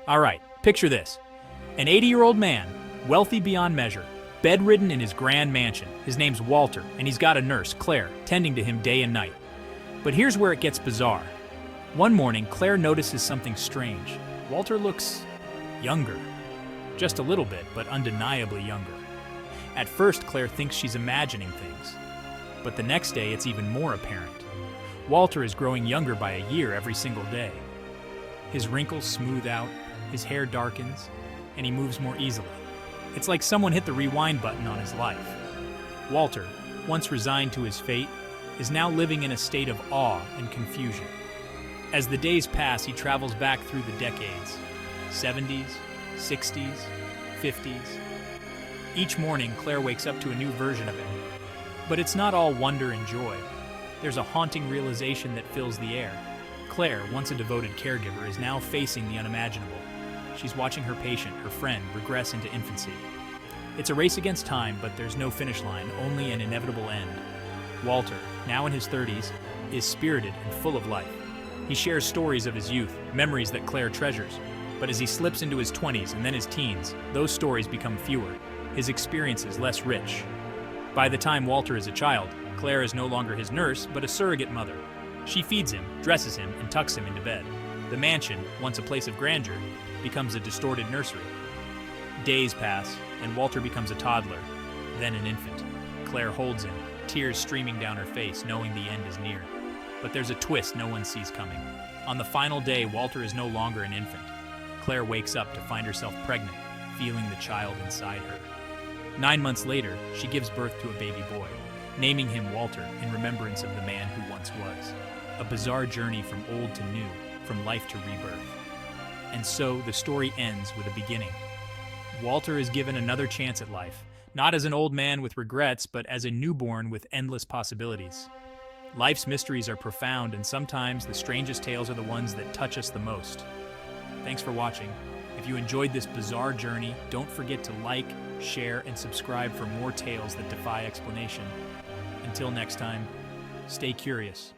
All right, picture this. An 80-year-old man, wealthy beyond measure, bedridden in his grand mansion. His name's Walter, and he's got a nurse, Claire, tending to him day and night. But here's where it gets bizarre. One morning, Claire notices something strange. Walter looks younger. Just a little bit, but undeniably younger. At first, Claire thinks she's imagining things. But the next day, it's even more apparent. Walter is growing younger by a year every single day. His wrinkles smooth out, his hair darkens, and he moves more easily. It's like someone hit the rewind button on his life. Walter, once resigned to his fate, is now living in a state of awe and confusion. As the days pass, he travels back through the decades, 70s, 60s, 50s. Each morning, Claire wakes up to a new version of him. But it's not all wonder and joy. There's a haunting realization that fills the air. Claire, once a devoted caregiver, is now facing the unimaginable. She's watching her patient, her friend, regress into infancy. It's a race against time, but there's no finish line, only an inevitable end. Walter, now in his 30s, is spirited and full of life. He shares stories of his youth, memories that Claire treasures. But as he slips into his 20s and then his teens, those stories become fewer, his experiences less rich. By the time Walter is a child, Claire is no longer his nurse, but a surrogate mother. She feeds him, dresses him, and tucks him into bed. The mansion, once a place of grandeur, becomes a distorted nursery. Days pass, and Walter becomes a toddler, then an infant. Claire holds him, tears streaming down her face, knowing the end is near. But there's a twist no one sees coming. On the final day, Walter is no longer an infant. Claire wakes up to find herself pregnant, feeling the child inside her. 9 months later, she gives birth to a baby boy, naming him Walter in remembrance of the man who once was. A bizarre journey from old to new, from life to rebirth. And so, the story ends with a beginning. Walter is given another chance at life, not as an old man with regrets, but as a newborn with endless possibilities. Life's mysteries are profound, and sometimes the strangest tales are the ones that touch us the most. Thanks for watching. If you enjoyed this bizarre journey, don't forget to like, share, and subscribe for more tales that defy explanation. Until next time, stay curious.